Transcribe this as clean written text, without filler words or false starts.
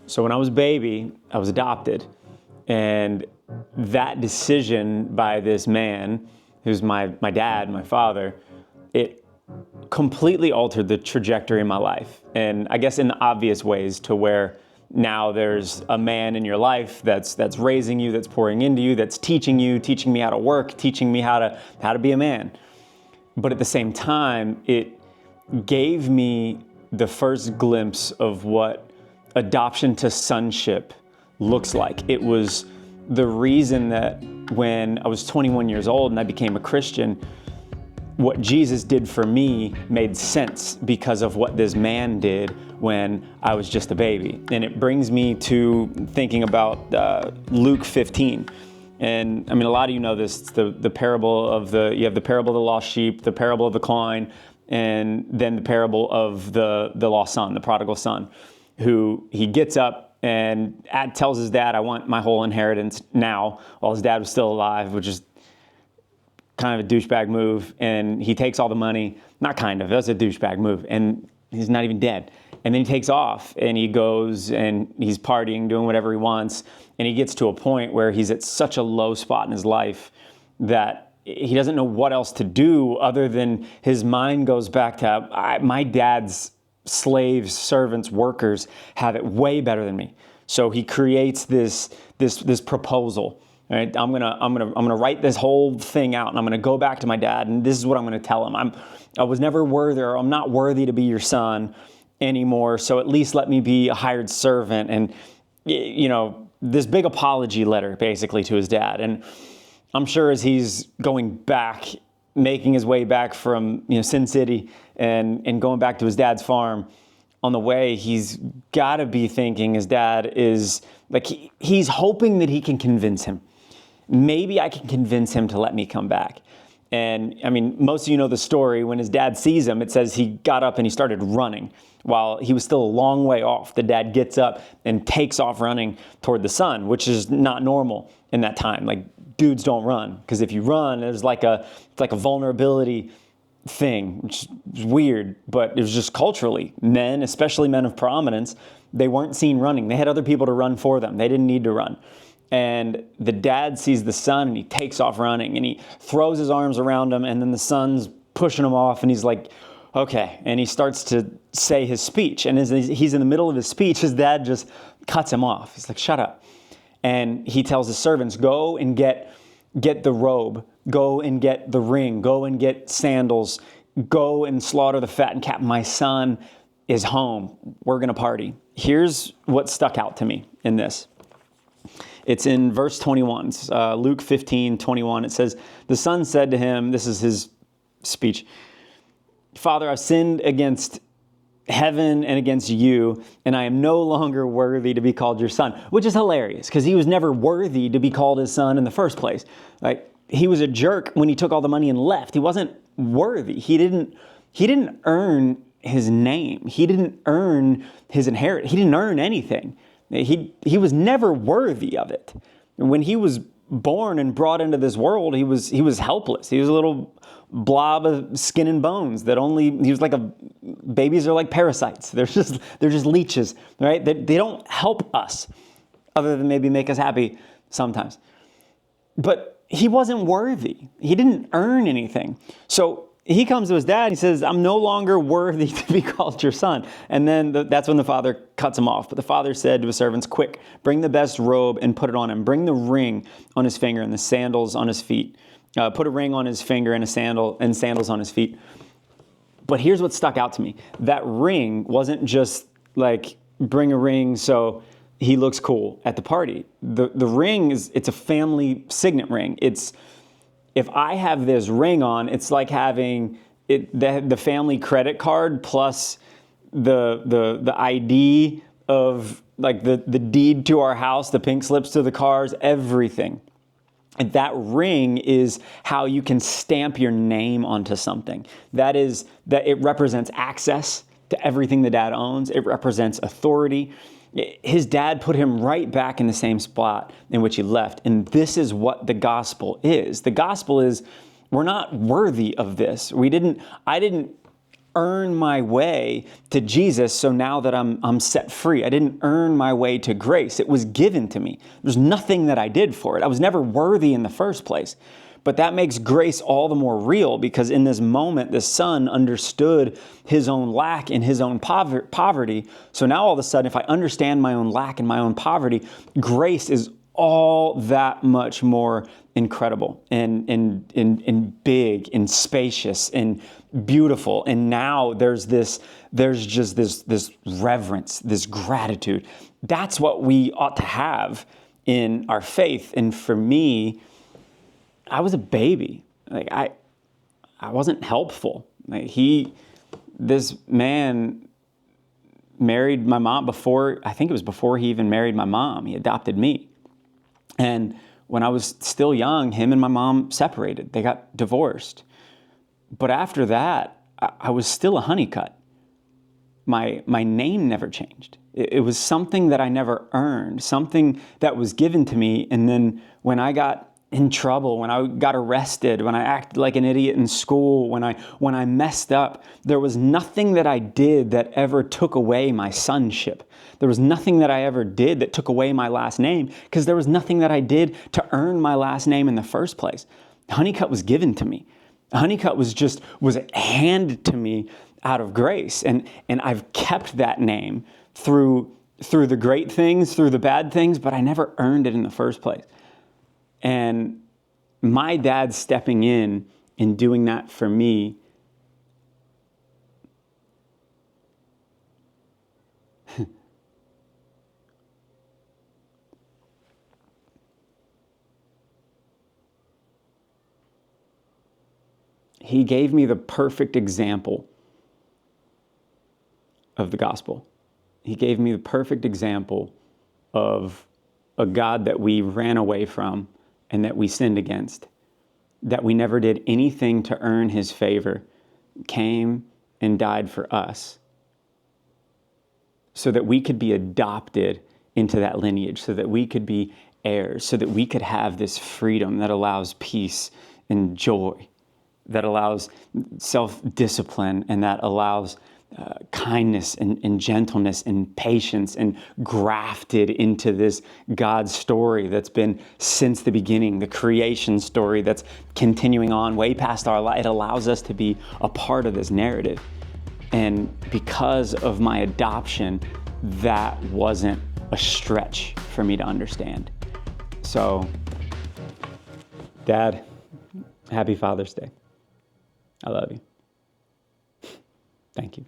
So when I was a baby, I was adopted. And that decision by this man, who's my dad, my father, it completely altered the trajectory of my life. And I guess in obvious ways, to where now there's a man in your life that's raising you, that's pouring into you, that's teaching me how to work, teaching me how to be a man. But at the same time, it gave me the first glimpse of what adoption to sonship looks like. It was the reason that when I was 21 years old and I became a Christian, what Jesus did for me made sense because of what this man did when I was just a baby. And it brings me to thinking about Luke 15. And I mean, a lot of you know this, the parable of you have the parable of the lost sheep, the parable of the coin, and then the parable of the lost son, the prodigal son, who he gets up and tells his dad, I want my whole inheritance now, while his dad was still alive, which is kind of a douchebag move. And he takes all the money, not kind of, that's a douchebag move. And he's not even dead. And then he takes off and he goes and he's partying, doing whatever he wants. And he gets to a point where he's at such a low spot in his life that he doesn't know what else to do other than his mind goes back to, my dad's slaves, servants, workers have it way better than me. So he creates this proposal. Right? I'm gonna write this whole thing out, and I'm gonna go back to my dad, and this is what I'm gonna tell him. I was never worthy, or I'm not worthy to be your son anymore. So at least let me be a hired servant, and this big apology letter basically to his dad. And I'm sure as he's going back, making his way back from Sin City and going back to his dad's farm, on the way, he's got to be thinking his dad is like he's hoping that he can convince him. Maybe I can convince him to let me come back. And I mean, most of you know the story. When his dad sees him, it says he got up and he started running while he was still a long way off. The dad gets up and takes off running toward the son, which is not normal in that time. Like, dudes don't run, because if you run, it's like a vulnerability thing, which is weird, but it was just culturally. Men, especially men of prominence, they weren't seen running. They had other people to run for them. They didn't need to run. And the dad sees the son and he takes off running and he throws his arms around him, and then the son's pushing him off and he's like, okay. And he starts to say his speech. And as he's in the middle of his speech, his dad just cuts him off. He's like, shut up. And he tells his servants, go and get the robe, go and get the ring, go and get sandals, go and slaughter the fattened calf. My son is home. We're going to party. Here's what stuck out to me in this. It's in verse 21, Luke 15:21. It says, the son said to him, this is his speech, Father, I've sinned against heaven and against you, and I am no longer worthy to be called your son, which is hilarious because he was never worthy to be called his son in the first place. Like, he was a jerk when he took all the money and left. He wasn't worthy. He didn't earn his name. He didn't earn his inheritance. He didn't earn anything. He was never worthy of it. When he was born and brought into this world, he was helpless. He was a little blob of skin and bones he was like babies are like parasites. They're just leeches, right? They don't help us other than maybe make us happy sometimes. But he wasn't worthy. He didn't earn anything. So he comes to his dad, he says, I'm no longer worthy to be called your son. And then that's when the father cuts him off. But the father said to his servants, quick, bring the best robe and put it on him. Bring the ring on his finger and the sandals on his feet. Put a ring on his finger and sandals on his feet. But here's what stuck out to me. That ring wasn't just like, bring a ring so he looks cool at the party. The ring it's a family signet ring. If I have this ring on, it's like having the family credit card plus the ID of like the deed to our house, the pink slips to the cars, everything. And that ring is how you can stamp your name onto something. That it represents access to everything the dad owns. It represents authority. His dad put him right back in the same spot in which he left. And this is what the gospel is. The gospel is we're not worthy of this. I didn't earn my way to Jesus, so now that I'm set free. I didn't earn my way to grace. It was given to me. There's nothing that I did for it. I was never worthy in the first place. But that makes grace all the more real, because in this moment, the son understood his own lack and his own poverty. So now all of a sudden, if I understand my own lack and my own poverty, grace is all that much more incredible and big and spacious and beautiful. And now there's just this reverence, this gratitude. That's what we ought to have in our faith. And for me, I was a baby. Like I wasn't helpful. Like this man married my mom I think it was before he even married my mom. He adopted me. And when I was still young, him and my mom separated. They got divorced. But after that, I was still a honeycut. My name never changed. It was something that I never earned, something that was given to me. And then when I got in trouble, when I got arrested, when I acted like an idiot in school, when I messed up, there was nothing that I did that ever took away my sonship. There was nothing that I ever did that took away my last name, because there was nothing that I did to earn my last name in the first place. Honeycut was given to me. Honeycut was handed to me out of grace, and I've kept that name through the great things, through the bad things, but I never earned it in the first place. And my dad stepping in and doing that for me, he gave me the perfect example of the gospel. He gave me the perfect example of a God that we ran away from and that we sinned against, that we never did anything to earn his favor, came and died for us so that we could be adopted into that lineage, so that we could be heirs, so that we could have this freedom that allows peace and joy, that allows self-discipline, and that allows kindness and gentleness and patience, and grafted into this God story that's been since the beginning, the creation story that's continuing on way past our life. It allows us to be a part of this narrative. And because of my adoption, that wasn't a stretch for me to understand. So, Dad, happy Father's Day. I love you. Thank you.